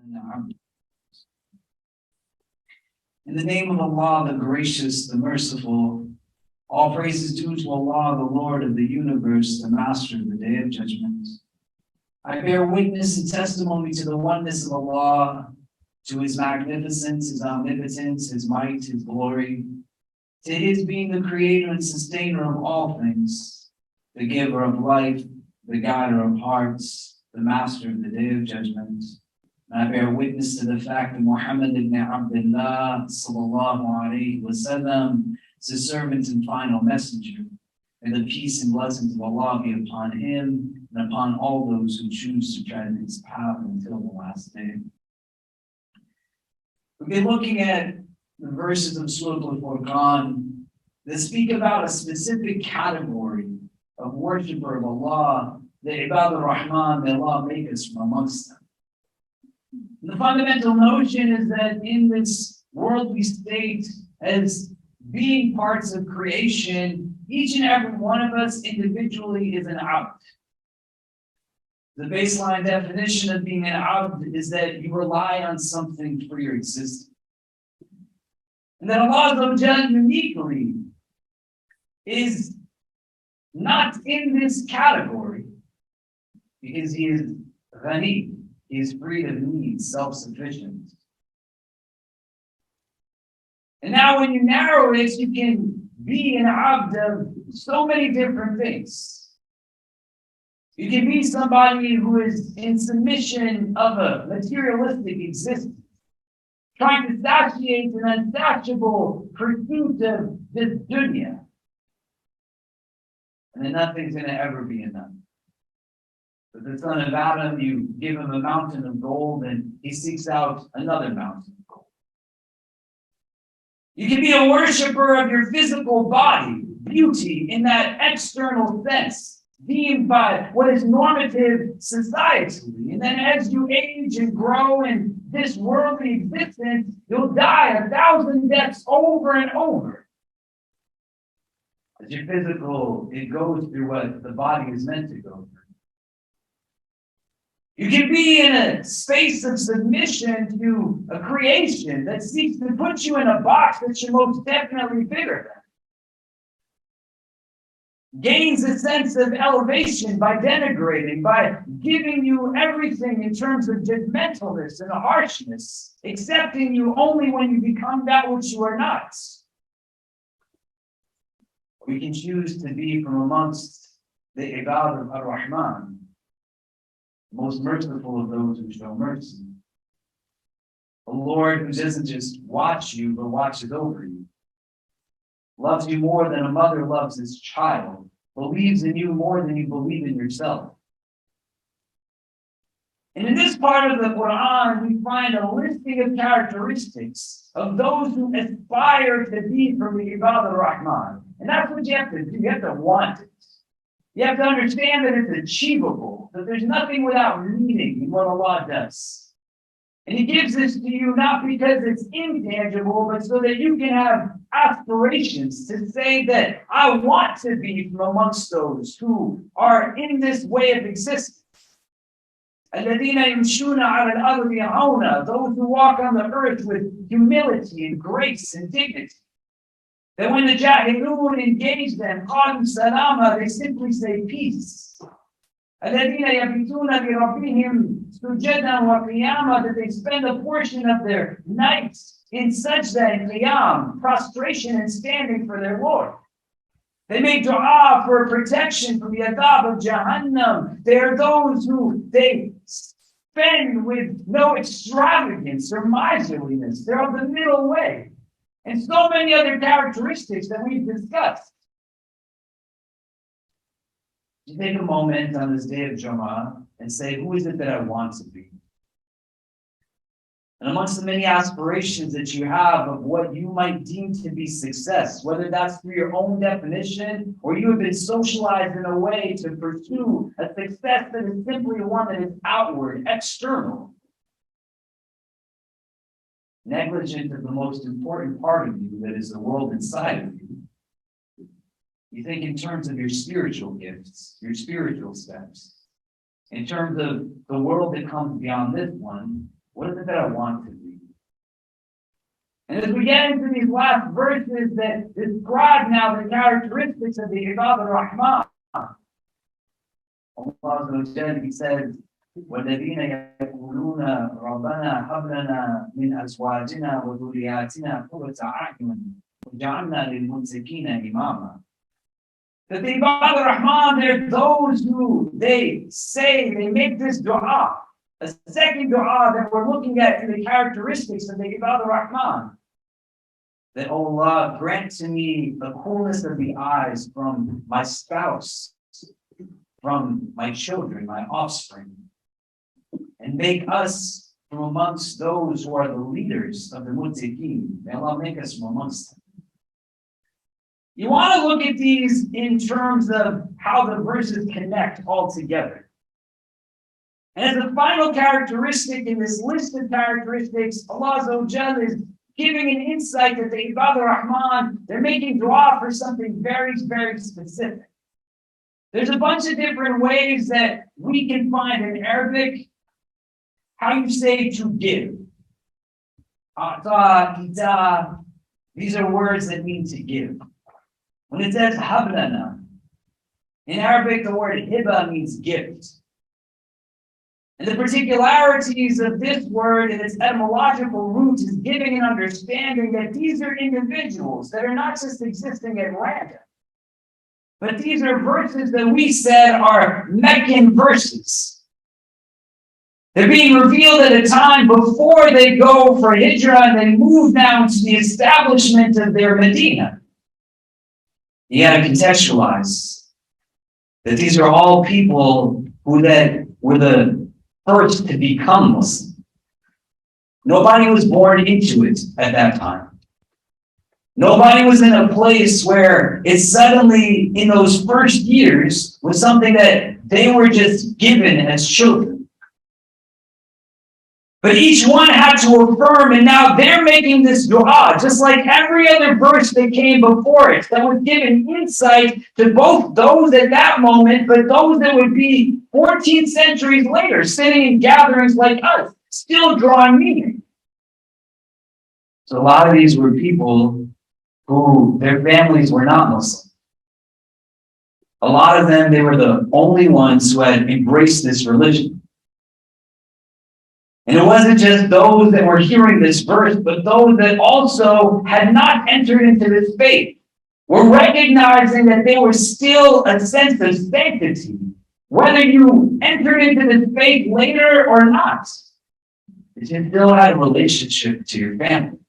In the name of Allah, the gracious, the merciful, all praise is due to Allah, the Lord of the universe, the master of the day of judgment. I bear witness and testimony to the oneness of Allah, to His magnificence, His omnipotence, His might, His glory, to His being the creator and sustainer of all things, the giver of life, the guider of hearts, the master of the day of judgment. And I bear witness to the fact that Muhammad ibn Abdullah sallallahu alayhi wasallam is His servant and final messenger. And the peace and blessings of Allah be upon him and upon all those who choose to tread His path until the last day. We've been looking at the verses of Surah Al-Furqan that speak about a specific category of worshiper of Allah, the Ibad al-Rahman, may Allah make us from amongst them. The fundamental notion is that in this worldly state, as being parts of creation, each and every one of us individually is an abd. The baseline definition of being an abd is that you rely on something for your existence. And that Allah uniquely is not in this category because He is ghani, He is free of needs, self-sufficient. And now when you narrow it, you can be an abd of so many different things. You can be somebody who is in submission of a materialistic existence, trying to satiate an unsatiable pursuit of this dunya. And then nothing's going to ever be enough. But the son of Adam, you give him a mountain of gold and he seeks out another mountain of gold. You can be a worshiper of your physical body, beauty in that external sense, deemed by what is normative societally. And then as you age and grow in this worldly existence, you'll die 1,000 deaths over and over. As your physical, it goes through what the body is meant to go through. You can be in a space of submission to a creation that seeks to put you in a box that you're most definitely bigger than. Gains a sense of elevation by denigrating, by giving you everything in terms of judgmentalness and harshness, accepting you only when you become that which you are not. We can choose to be from amongst the Ibad of Ar-Rahman, most merciful of those who show mercy. A Lord who doesn't just watch you, but watches over you. Loves you more than a mother loves his child. Believes in you more than you believe in yourself. And in this part of the Quran, we find a listing of characteristics of those who aspire to be from the Ibad al-Rahman. And that's what you have to do. You have to want it. You have to understand that it's achievable, that there's nothing without meaning in what Allah does. And He gives this to you not because it's intangible, but so that you can have aspirations to say that I want to be from amongst those who are in this way of existence. الَّذِينَ يَمْشُونَ عَلَى الْأَرْضِ هَوْنًا, those who walk on the earth with humility and grace and dignity. That when the Jahilun engage them, قَالُوا سَلَامًا, they simply say peace. الَّذِينَ يَبِيتُونَ لِرَبِّهِمْ سُجَّدًا وَقِيَامًا, that they spend a portion of their nights in sajda and qiyam, prostration and standing for their Lord. They make dua for protection from the adhab of Jahannam. They are those who they spend with no extravagance or miserliness. They're of the middle way. And so many other characteristics that we've discussed. You take a moment on this day of Jummah and say, who is it that I want to be? And amongst the many aspirations that you have of what you might deem to be success, whether that's through your own definition or you have been socialized in a way to pursue a success that is simply one that is outward, external, negligent of the most important part of you, that is the world inside of you. You think in terms of your spiritual gifts, your spiritual steps. In terms of the world that comes beyond this one, What is it that I want to be? And as we get into these last verses that describe now the characteristics of the Ibad al-Rahman, Allah He says, وَالَّذِينَ يَقُولُونَ رَبَّنَا هَبْ لَنَا مِنْ أَزْوَاجِنَا وَذُرِّيَّاتِنَا قُرَّةَ أَعْيُنٍ وَاجْعَلْنَا لِلْمُتَّقِينَ إِمَامًا. That the Ibad al-Rahman, they're those who they make this dua. A second dua that we're looking at in the characteristics of the Ibad al-Rahman. That, oh Allah, grant to me the coolness of the eyes from my spouse, from my children, my offspring, and make us from amongst those who are the leaders of the muttaqeen. May Allah make us from amongst them. You want to look at these in terms of how the verses connect all together. And as the final characteristic in this list of characteristics, Allah Azza wa Jalla is giving an insight that the Ibad al-Rahman, they're making dua for something very, very specific. There's a bunch of different ways that we can find in Arabic how you say to give. Ata, ita, these are words that mean to give. When it says hablana, in Arabic the word hiba means gift. And the particularities of this word and its etymological root is giving an understanding that these are individuals that are not just existing at random. But these are verses that we said are Meccan verses. They're being revealed at a time before they go for Hijrah and they move down to the establishment of their Medina. You got to contextualize that these are all people who that were the first to become Muslim. Nobody was born into it at that time. Nobody was in a place where it suddenly, in those first years, was something that they were just given as children. But each one had to affirm, and now they're making this dua, just like every other verse that came before it, that was given insight to both those at that moment, but those that would be 14 centuries later, sitting in gatherings like us, still drawing meaning. So a lot of these were people who their families were not Muslim. A lot of them, they were the only ones who had embraced this religion. And it wasn't just those that were hearing this verse, but those that also had not entered into this faith were recognizing that they were still a sense of sanctity, whether you entered into this faith later or not. You still had a relationship to your family.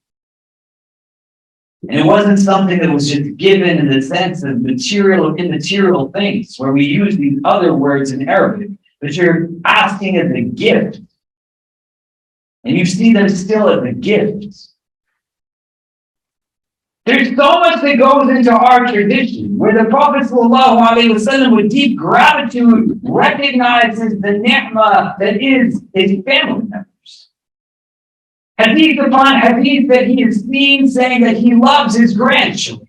And it wasn't something that was just given in the sense of material or immaterial things, where we use these other words in Arabic, but you're asking as a gift. And you see them still as a gift. There's so much that goes into our tradition, where the Prophet ﷺ with deep gratitude recognizes the ni'mah that is his family members. Hadith upon hadith that he is seen saying that he loves his grandchildren.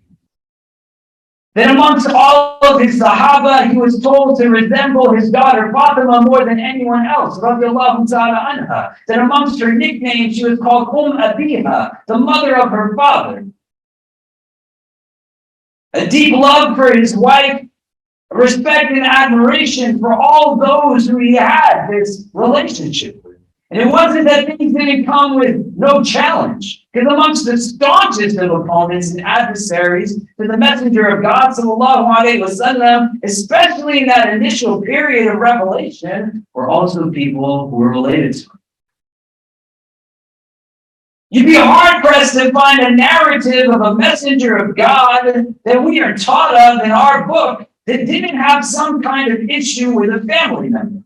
That amongst all of his Sahaba, he was told to resemble his daughter Fatima more than anyone else. Radiallahu ta'ala anha. That amongst her nicknames, she was called Abiha, the mother of her father. A deep love for his wife, respect and admiration for all those who he had this relationship with. And it wasn't that things didn't come with no challenge. Because amongst the staunchest of opponents and adversaries to the messenger of God, sallallahu alaihi wasallam, especially in that initial period of revelation, were also people who were related to him. You'd be hard-pressed to find a narrative of a messenger of God that we are taught of in our book that didn't have some kind of issue with a family member.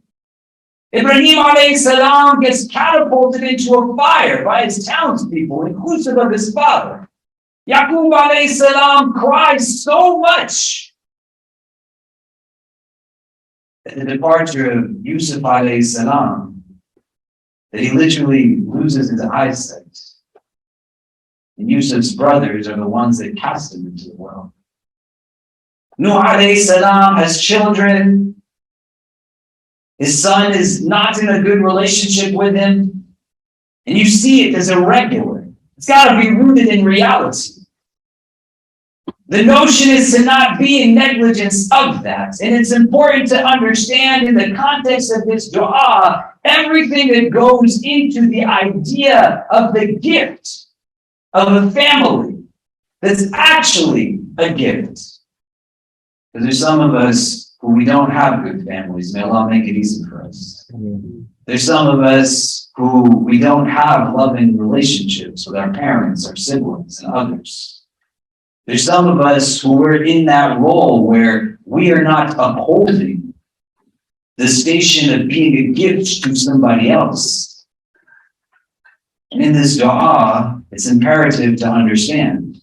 Ibrahim alayhi salam gets catapulted into a fire by his townspeople, inclusive of his father. Yaqub alayhi salam cries so much at the departure of Yusuf alayhi salam that he literally loses his eyesight. And Yusuf's brothers are the ones that cast him into the well. Nuh alayhi salam has children. His son is not in a good relationship with him. and you see it as irregular. It's got to be rooted in reality. The notion is to not be in negligence of that. And it's important to understand in the context of this dua, everything that goes into the idea of the gift of a family that's actually a gift. Because there's some of us who we don't have good families. May Allah make it easy for us. There's some of us who we don't have loving relationships with our parents, our siblings, and others. There's some of us who are in that role where we are not upholding the station of being a gift to somebody else. And in this dua, it's imperative to understand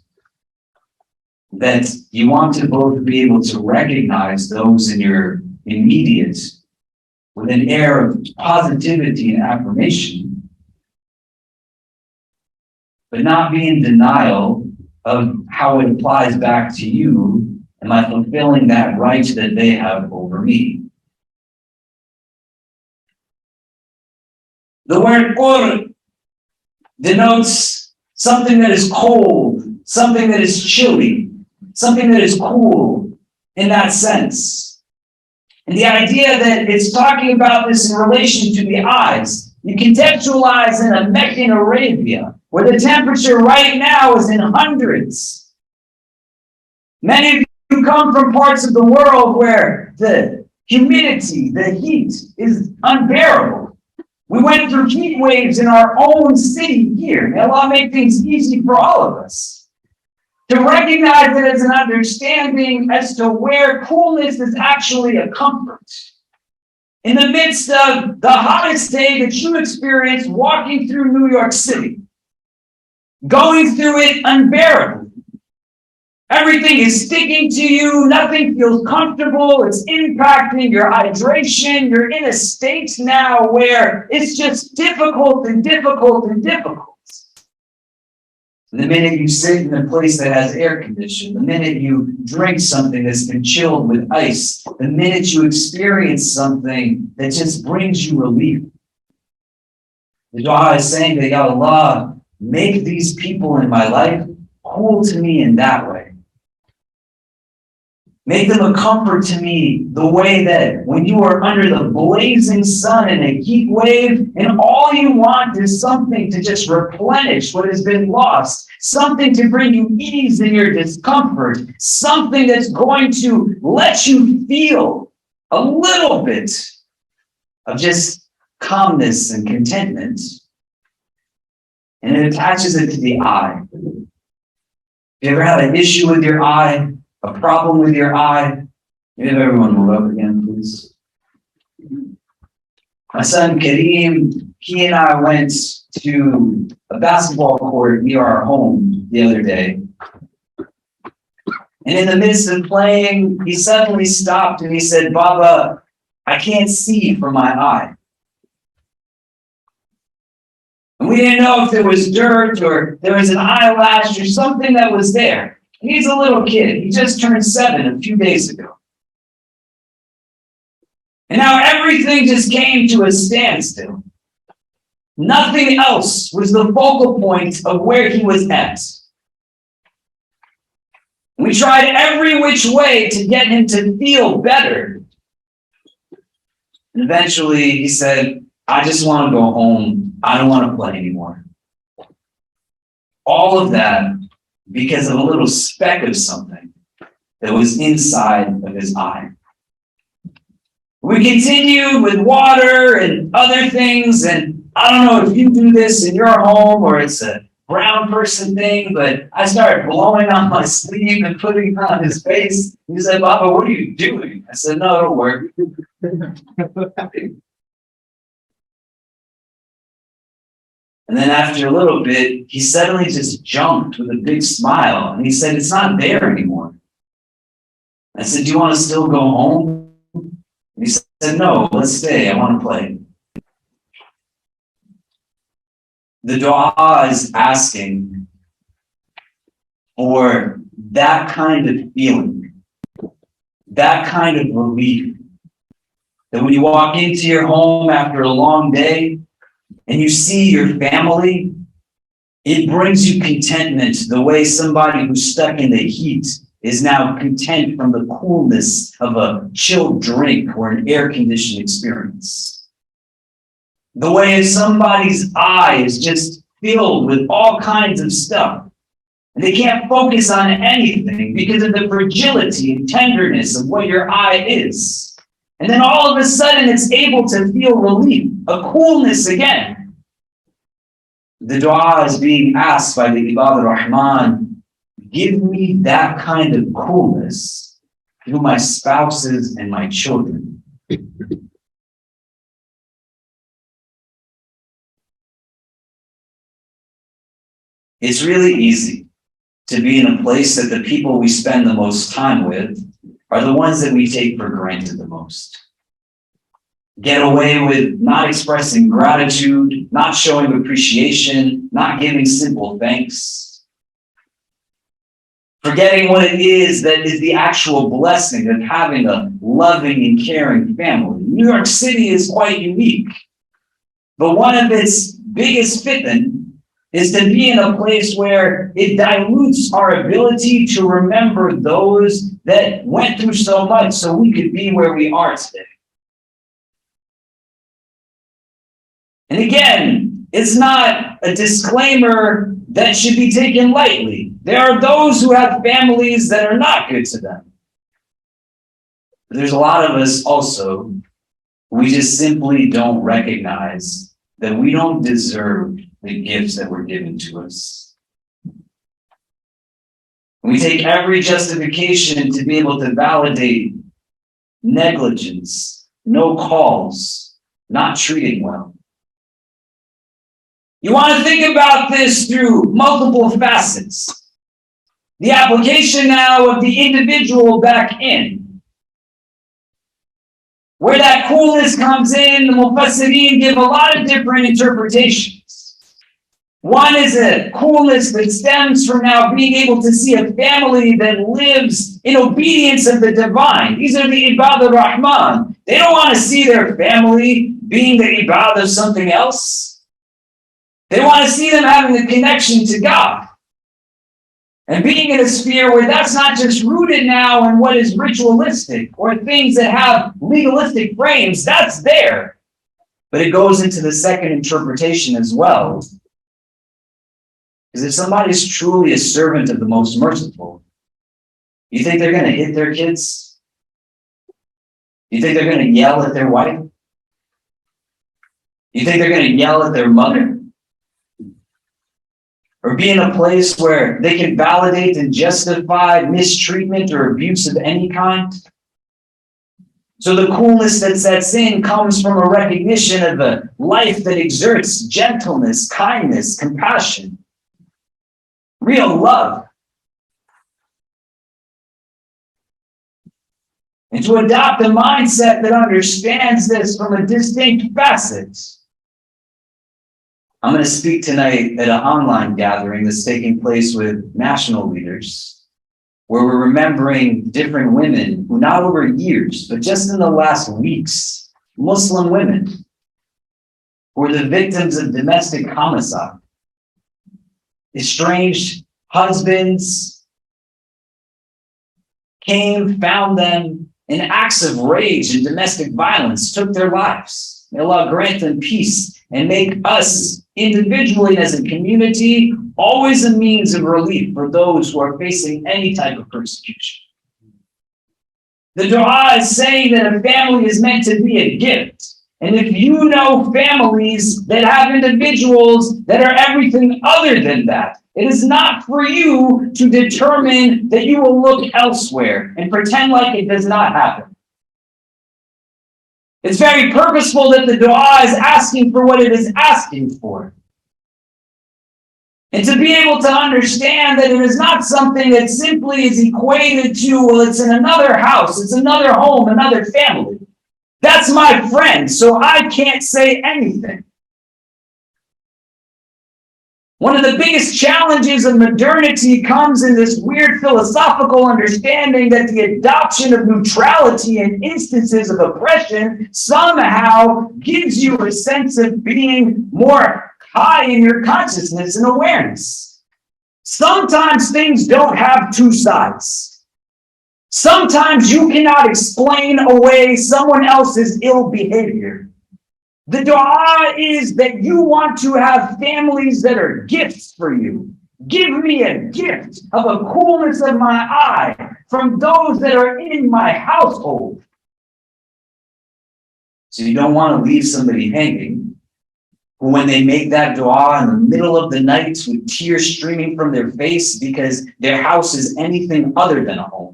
that you want to both be able to recognize those in your immediate with an air of positivity and affirmation, but not be in denial of how it applies back to you. Am I fulfilling that right that they have over me? The word qur denotes something that is cold, something that is chilly, something that is cool in that sense. And the idea that it's talking about this in relation to the eyes, you contextualize in a Mecca in Arabia, where the temperature right now is in hundreds. Many of you come from parts of the world where the humidity, the heat is unbearable. We went through heat waves in our own city here. May Allah make things easy for all of us. To recognize it as an understanding as to where coolness is actually a comfort. In the midst of the hottest day that you experience walking through New York City, going through it unbearably. Everything is sticking to you. Nothing feels comfortable. It's impacting your hydration. You're in a state now where it's just difficult and difficult and difficult. The minute you sit in a place that has air conditioning, the minute you drink something that's been chilled with ice, the minute you experience something that just brings you relief. The dua is saying that, Ya Allah, make these people in my life cool to me in that way. Make them a comfort to me the way that when you are under the blazing sun in a heat wave and all you want is something to just replenish what has been lost, something to bring you ease in your discomfort, something that's going to let you feel a little bit of just calmness and contentment. And it attaches it to the eye. If you ever had an issue with your eye, a problem with your eye, maybe everyone move up again, please. My son Kareem, he and I went to a basketball court near our home the other day. And in the midst of playing, he suddenly stopped and he said, Baba, I can't see from my eye. And we didn't know if there was dirt or there was an eyelash or something that was there. He's a little kid. He just turned 7 a few days ago. And now everything just came to a standstill. Nothing else was the focal point of where he was at. We tried every which way to get him to feel better. And eventually he said, I just want to go home. I don't want to play anymore. All of that because of a little speck of something that was inside of his eye. We continued with water and other things, and I don't know if you do this in your home or it's a brown person thing, but I started blowing on my sleeve and putting it on his face. He said, Baba, what are you doing? I said, no, it'll work. And then after a little bit, he suddenly just jumped with a big smile. And he said, it's not there anymore. I said, do you want to still go home? And he said, no, let's stay. I want to play. The dua is asking for that kind of feeling, that kind of relief. That when you walk into your home after a long day, and you see your family, it brings you contentment the way somebody who's stuck in the heat is now content from the coolness of a chilled drink or an air-conditioned experience. The way somebody's eye is just filled with all kinds of stuff, and they can't focus on anything because of the fragility and tenderness of what your eye is. And then all of a sudden it's able to feel relief, a coolness again. The dua is being asked by the Ibad ar-Rahman, give me that kind of coolness through my spouses and my children. It's really easy to be in a place that the people we spend the most time with are the ones that we take for granted the most. Get away with not expressing gratitude, not showing appreciation, not giving simple thanks. Forgetting what it is that is the actual blessing of having a loving and caring family. New York City is quite unique, but one of its biggest fitan is to be in a place where it dilutes our ability to remember those that went through so much so we could be where we are today. And again, it's not a disclaimer that should be taken lightly. There are those who have families that are not good to them. But there's a lot of us also, we just simply don't recognize that we don't deserve the gifts that were given to us. We take every justification to be able to validate negligence, no calls, not treating well. You want to think about this through multiple facets. The application now of the individual back in. Where that coolness comes in, the Mufassirin give a lot of different interpretations. One is a coolness that stems from now being able to see a family that lives in obedience of the divine. These are the Ibad ar-Rahman. They don't want to see their family being the Ibad of something else. They want to see them having a connection to God. And being in a sphere where that's not just rooted now in what is ritualistic or things that have legalistic frames, that's there. But it goes into the second interpretation as well. Because if somebody's truly a servant of the most merciful, you think they're going to hit their kids? You think they're going to yell at their wife? You think they're going to yell at their mother? Or be in a place where they can validate and justify mistreatment or abuse of any kind? So the coolness that sets in comes from a recognition of a life that exerts gentleness, kindness, compassion, real love. And to adopt a mindset that understands this from a distinct facet. I'm going to speak tonight at an online gathering that's taking place with national leaders, where we're remembering different women who not over years, but just in the last weeks, Muslim women who were the victims of domestic homicide. Estranged husbands came, found them in acts of rage and domestic violence, took their lives. May Allah grant them peace and make us individually as a community always a means of relief for those who are facing any type of persecution. The dua is saying that a family is meant to be a gift. And if you know families that have individuals that are everything other than that, it is not for you to determine that you will look elsewhere and pretend like it does not happen. It's very purposeful that the dua is asking for what it is asking for. And to be able to understand that it is not something that simply is equated to, well, it's in another house, it's another home, another family. That's my friend, so I can't say anything. One of the biggest challenges of modernity comes in this weird philosophical understanding that the adoption of neutrality in instances of oppression somehow gives you a sense of being more high in your consciousness and awareness. Sometimes things don't have two sides. Sometimes you cannot explain away someone else's ill behavior. The dua is that you want to have families that are gifts for you. Give me a gift of a coolness of my eye from those that are in my household. So you don't want to leave somebody hanging, who when they make that dua in the middle of the night with tears streaming from their face because their house is anything other than a home.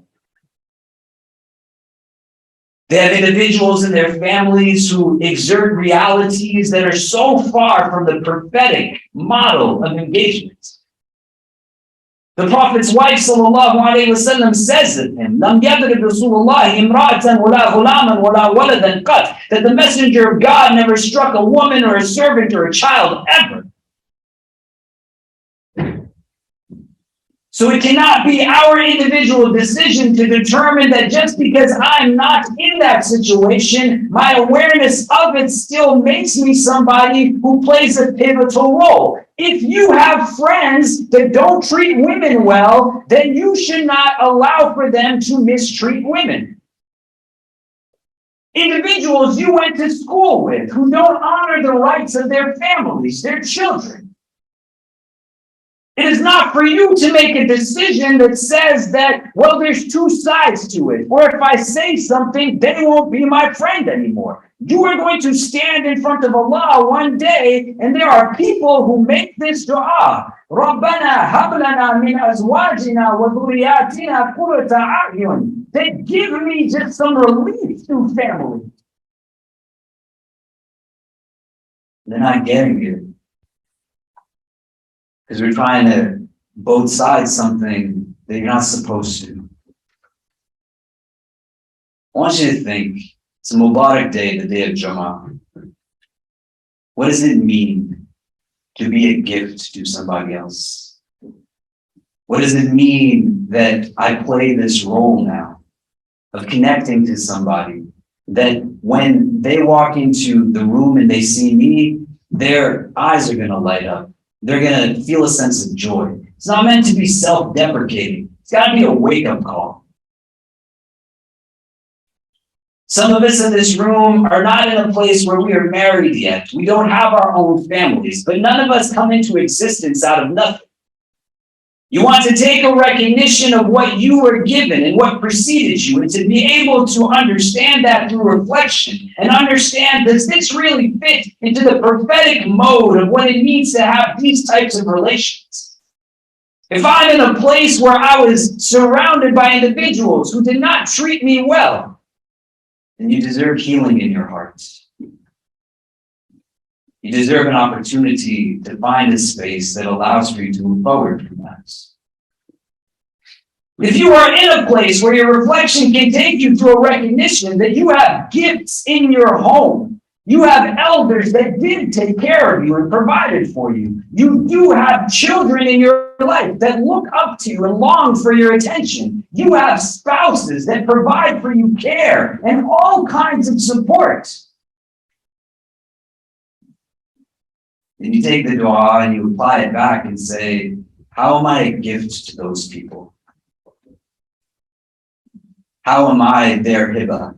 They have individuals in their families who exert realities that are so far from the prophetic model of engagement. The Prophet's wife, sallallahu alayhi wasallam, says of him, "Lam yadrib Rasulullah imra'atan wala ghulaman wala waladan qat," that the messenger of God never struck a woman or a servant or a child ever. So it cannot be our individual decision to determine that just because I'm not in that situation, my awareness of it still makes me somebody who plays a pivotal role. If you have friends that don't treat women well, then you should not allow for them to mistreat women. Individuals you went to school with who don't honor the rights of their families, their children. It is not for you to make a decision that says that, well, there's two sides to it. Or if I say something, they won't be my friend anymore. You are going to stand in front of Allah one day, and there are people who make this dua. رَبَّنَا هَبْ لَنَا مِنْ أَزْوَاجِنَا وَذُرِّيَّاتِنَا قُرَّةَ أَعْيُنٍ. They give me just some relief through family. They're not getting it. Because we're trying to both sides something that you're not supposed to. I want you to think, it's a Mubarak day, the day of Jummah. What does it mean to be a gift to somebody else? What does it mean that I play this role now of connecting to somebody, that when they walk into the room and they see me, their eyes are going to light up. They're going to feel a sense of joy. It's not meant to be self-deprecating. It's got to be a wake-up call. Some of us in this room are not in a place where we are married yet. We don't have our own families, but none of us come into existence out of nothing. You want to take a recognition of what you were given and what preceded you, and to be able to understand that through reflection and understand, does this really fit into the prophetic mode of what it means to have these types of relations? If I'm in a place where I was surrounded by individuals who did not treat me well, then you deserve healing in your heart. You deserve an opportunity to find a space that allows for you to move forward from that. If you are in a place where your reflection can take you to a recognition that you have gifts in your home, you have elders that did take care of you and provided for you, you do have children in your life that look up to you and long for your attention, you have spouses that provide for you care and all kinds of support. And you take the dua and you apply it back and say, how am I a gift to those people? How am I their hibah?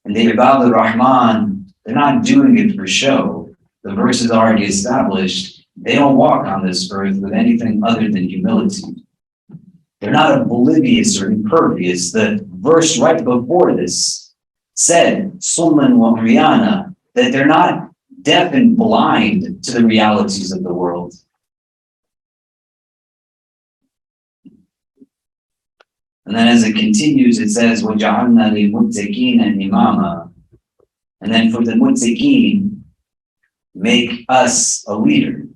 And the Ibad al-Rahman, they're not doing it for show. The verse is already established. They don't walk on this earth with anything other than humility. They're not oblivious or impervious. The verse right before this said, Summan wa Umyana, that they're not deaf and blind to the realities of the world. And then as it continues, it says, وَجَعَلْنَا لِلْمُتَّقِينَ إِمَامًا. And then for the muttaqeen, make us a leader.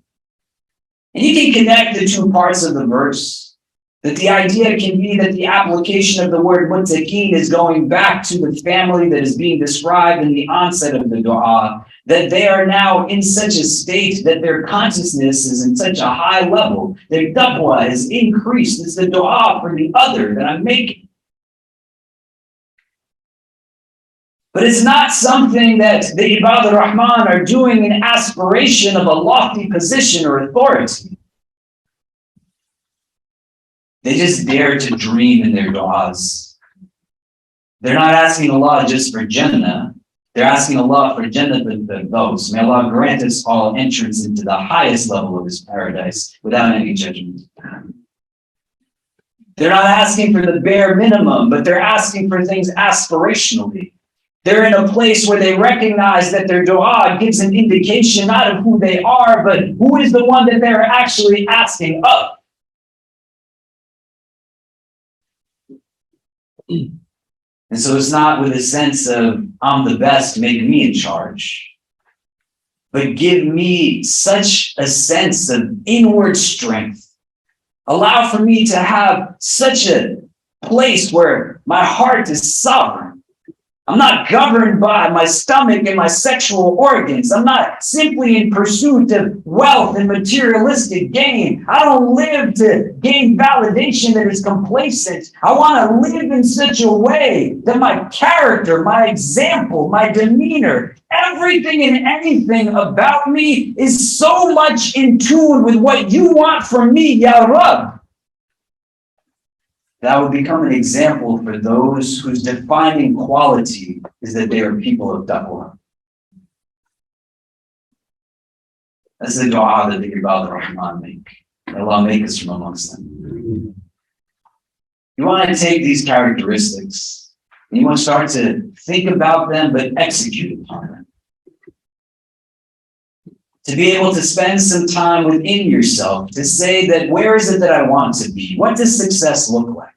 And you can connect the two parts of the verse. That the idea can be that the application of the word muttaqeen is going back to the family that is being described in the onset of the dua, that they are now in such a state that their consciousness is in such a high level, their taqwa is increased. It's the dua for the other that I'm making. But it's not something that the Ibad al-Rahman are doing in aspiration of a lofty position or authority. They just dare to dream in their du'as. They're not asking Allah just for Jannah. They're asking Allah for Jannah those. May Allah grant us all entrance into the highest level of His paradise without any judgment. They're not asking for the bare minimum, but they're asking for things aspirationally. They're in a place where they recognize that their dua gives an indication not of who they are, but who is the one that they're actually asking of. And so it's not with a sense of, I'm the best, make me in charge. But give me such a sense of inward strength. Allow for me to have such a place where my heart is sovereign. I'm not governed by my stomach and my sexual organs. I'm not simply in pursuit of wealth and materialistic gain. I don't live to gain validation that is complacent. I want to live in such a way that my character, my example, my demeanor, everything and anything about me is so much in tune with what you want from me, Ya Rabb. That would become an example for those whose defining quality is that they are people of taqwa. That's the dua that the Ibad al-Rahman make. May Allah make us from amongst them. You want to take these characteristics and you want to start to think about them, but execute upon them. To be able to spend some time within yourself to say that where is it that I want to be? What does success look like?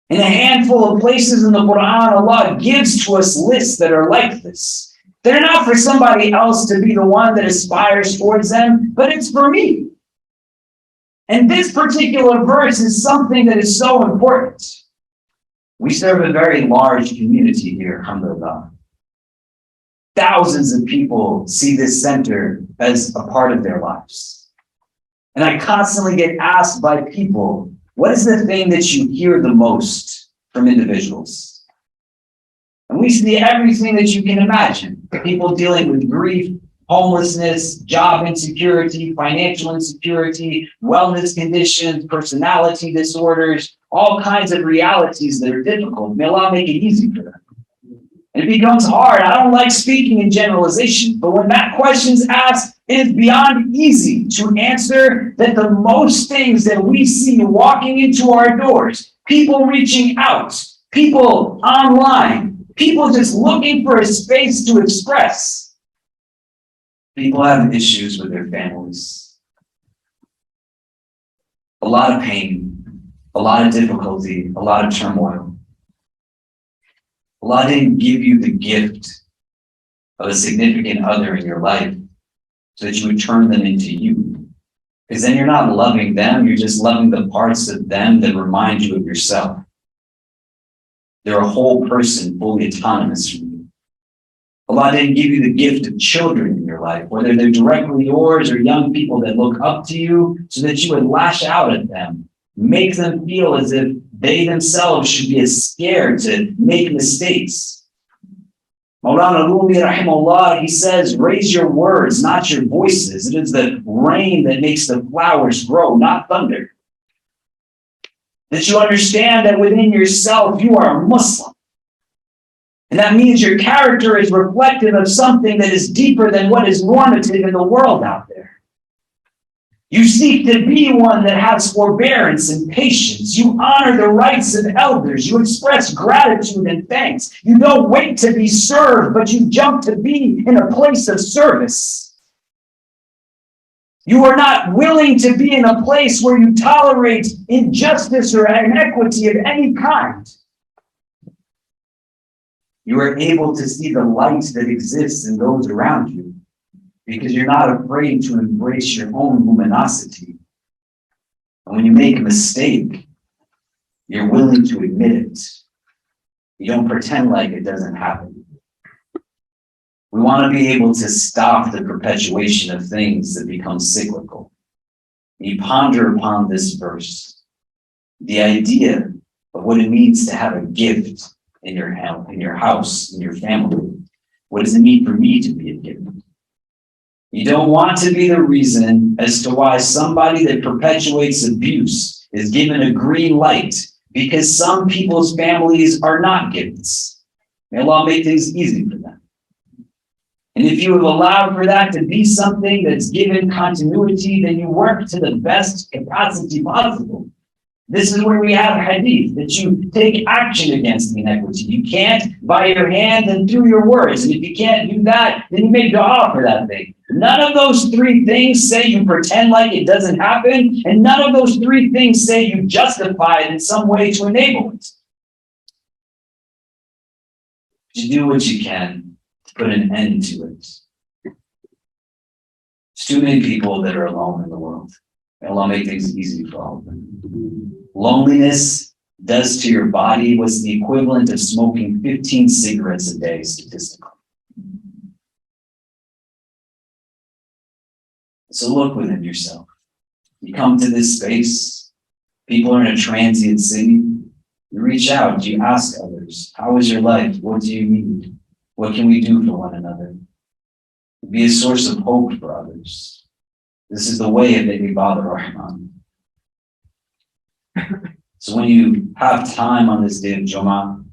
In a handful of places in the Quran, Allah gives to us lists that are like this. They're not for somebody else to be the one that aspires towards them, but it's for me. And this particular verse is something that is so important. We serve a very large community here, alhamdulillah. Thousands of people see this center as a part of their lives. And I constantly get asked by people, what is the thing that you hear the most from individuals? And we see everything that you can imagine. People dealing with grief, homelessness, job insecurity, financial insecurity, wellness conditions, personality disorders, all kinds of realities that are difficult. May Allah make it easy for them. And it becomes hard. I don't like speaking in generalization, but when that question's asked, it is beyond easy to answer that the most things that we see walking into our doors, people reaching out, people online, people just looking for a space to express. People have issues with their families. A lot of pain, a lot of difficulty, a lot of turmoil. Allah didn't give you the gift of a significant other in your life so that you would turn them into you. Because then you're not loving them, you're just loving the parts of them that remind you of yourself. They're a whole person, fully autonomous from you. Allah didn't give you the gift of children in your life, whether they're directly yours or young people that look up to you, so that you would lash out at them, make them feel as if they themselves should be as scared to make mistakes. Maulana Rumi rahimahullah, he says, raise your words, not your voices. It is the rain that makes the flowers grow, not thunder. That you understand that within yourself, you are a Muslim. And that means your character is reflective of something that is deeper than what is normative in the world out there. You seek to be one that has forbearance and patience. You honor the rights of elders. You express gratitude and thanks. You don't wait to be served, but you jump to be in a place of service. You are not willing to be in a place where you tolerate injustice or inequity of any kind. You are able to see the light that exists in those around you, because you're not afraid to embrace your own luminosity. And when you make a mistake, you're willing to admit it. You don't pretend like it doesn't happen. We want to be able to stop the perpetuation of things that become cyclical. You ponder upon this verse, the idea of what it means to have a gift in your house, in your family. What does it mean for me to be a gift? You don't want to be the reason as to why somebody that perpetuates abuse is given a green light, because some people's families are not gifts. May Allah make things easy for them. And if you have allowed for that to be something that's given continuity, then you work to the best capacity possible. This is where we have hadith, that you take action against the inequity. You can't by your hand and through your words. And if you can't do that, then you make dua for that thing. None of those three things say you pretend like it doesn't happen. And none of those three things say you justify it in some way to enable it. You do what you can to put an end to it. There's too many people that are alone in the world. May Allah make things easy for all of them. Loneliness does to your body what's the equivalent of smoking 15 cigarettes a day statistically. So look within yourself. You come to this space, people are in a transient city, you reach out, you ask others, how is your life? What do you need? What can we do for one another? Be a source of hope for others. This is the way of Ibadah Rahman. So when you have time on this day of Jummah,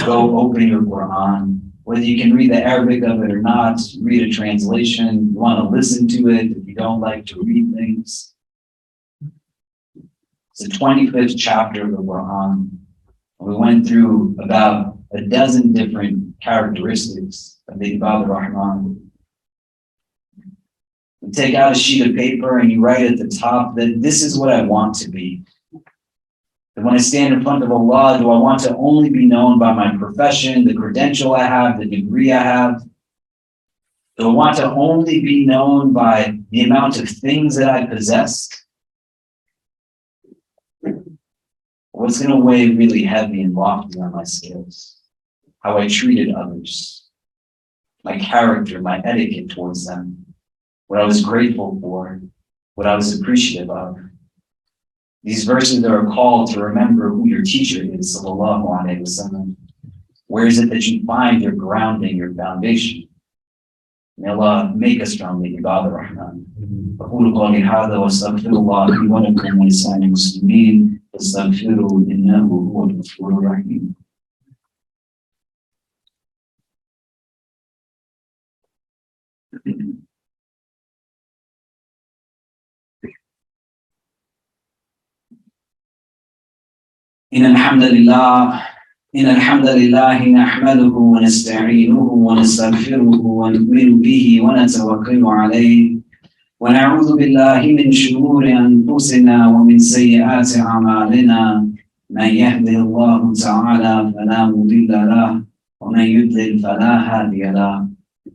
go open your Quran. Whether you can read the Arabic of it or not, read a translation. You want to listen to it if you don't like to read things. It's the 25th chapter of the Quran. We went through about a dozen different characteristics of the Ibadah Rahman. You take out a sheet of paper and you write at the top that this is what I want to be. And when I stand in front of Allah, do I want to only be known by my profession, the credential I have, the degree I have? Do I want to only be known by the amount of things that I possess? What's going to weigh really heavy and lofty on my scales? How I treated others, my character, my etiquette towards them, what I was grateful for, what I was appreciative of. These verses are a call to remember who your teacher is, sallallahu alaihi wasallam. Where is it that you find your grounding, your foundation? May Allah make us from the Ibadah Rahman. أقول قولي هذا وأستغفر الله لي ولكم ولسائر المسلمين فاستغفروه إنه هو الغفور الرحيم. إن الحمد لله نحمده ونستعينه ونستغفره ونؤمن به ونتوكل عليه ونعوذ بالله من شرور أنفسنا ومن سيئات أعمالنا من يهده الله تعالى فلا مضل له ومن يضلل فلا هادي له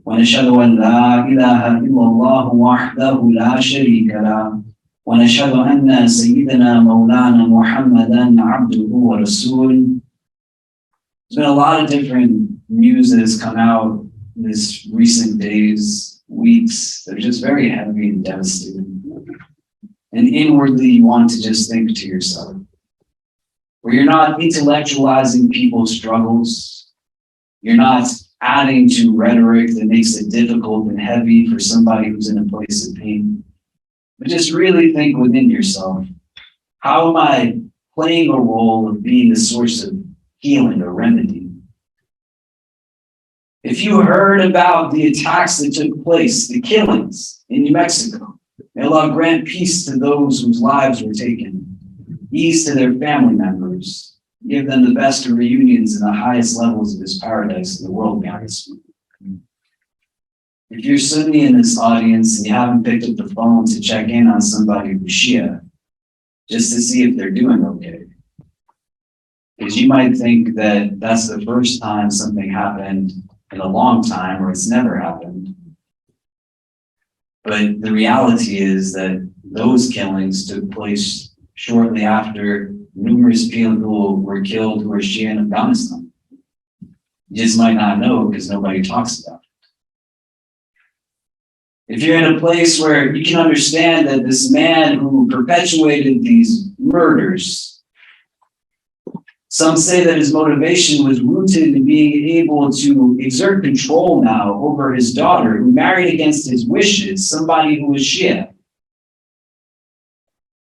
ونشهد أن لا إله إلا الله وحده لا شريك له ونشهد أن سيدنا مولانا محمدا عبده ورسوله. There's been a lot of different news that has come out this recent days, weeks. They're just very heavy and devastating. And inwardly, you want to just think to yourself, where you're not intellectualizing people's struggles, you're not adding to rhetoric that makes it difficult and heavy for somebody who's in a place of pain. But just really think within yourself, how am I playing a role of being the source of healing or remedy? If you heard about the attacks that took place, the killings in New Mexico, may Allah grant peace to those whose lives were taken, ease to their family members, give them the best of reunions in the highest levels of His paradise in the world beyond this one. If you're Sunni in this audience and you haven't picked up the phone to check in on somebody who's Shia, just to see if they're doing okay, because you might think that that's the first time something happened in a long time or it's never happened. But the reality is that those killings took place shortly after numerous people were killed who were Shia in Afghanistan. You just might not know because nobody talks about it. If you're in a place where you can understand that this man who perpetuated these murders, some say that his motivation was rooted in being able to exert control now over his daughter, who married against his wishes, somebody who was Shia.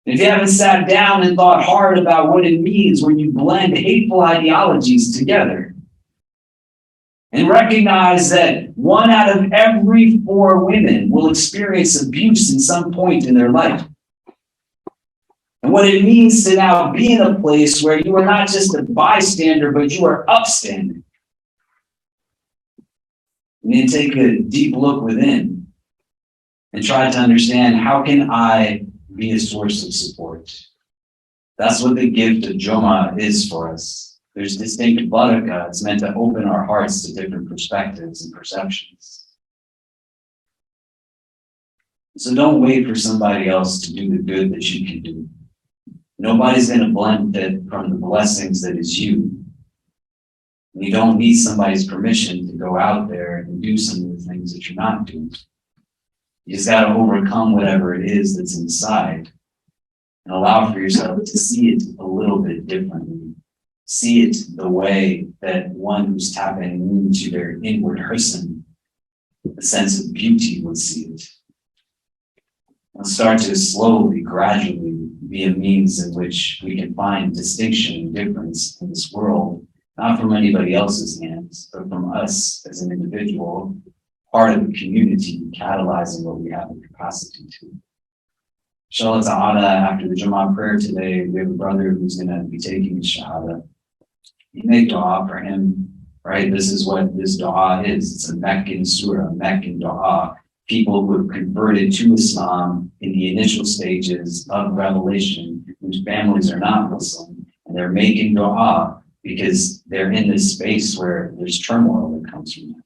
If you haven't sat down and thought hard about what it means when you blend hateful ideologies together, and recognize that 1 out of every 4 women will experience abuse at some point in their life. And what it means to now be in a place where you are not just a bystander, but you are upstanding. You need to take a deep look within and try to understand, how can I be a source of support? That's what the gift of Jummah is for us. There's distinct barakah. It's meant to open our hearts to different perspectives and perceptions. So don't wait for somebody else to do the good that you can do. Nobody's going to benefit from the blessings that is you. And you don't need somebody's permission to go out there and do some of the things that you're not doing. You just got to overcome whatever it is that's inside and allow for yourself to see it a little bit differently. See it the way that one who's tapping into their inward person, the sense of beauty, would see it. And start to slowly, gradually be a means in which we can find distinction and difference in this world, not from anybody else's hands, but from us as an individual, part of the community, catalyzing what we have the capacity to. Inshallah ta'ala, after the Jummah prayer today, we have a brother who's going to be taking his shahada. You make dua for him, right? This is what this dua is. It's a Meccan surah, a Meccan dua. People who have converted to Islam in the initial stages of revelation, whose families are not Muslim, and they're making dua because they're in this space where there's turmoil that comes from that.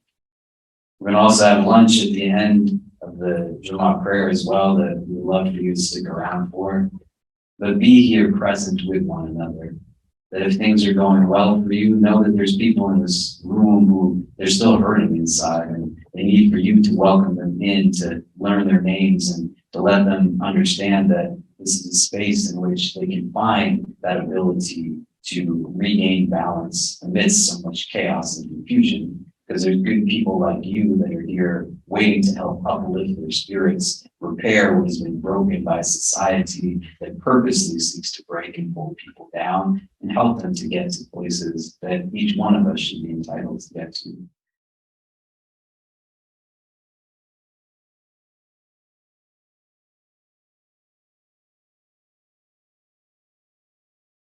We're going to also have lunch at the end of the Jummah prayer as well that we'd love for you to stick around for. But be here present with one another. That if things are going well for you, know that there's people in this room who they're still hurting inside, and they need for you to welcome them in, to learn their names and to let them understand that this is a space in which they can find that ability to regain balance amidst so much chaos and confusion, because there's good people like you that are here waiting to help uplift their spirits, repair what has been broken by society that purposely seeks to break and pull people down, and help them to get to places that each one of us should be entitled to get to.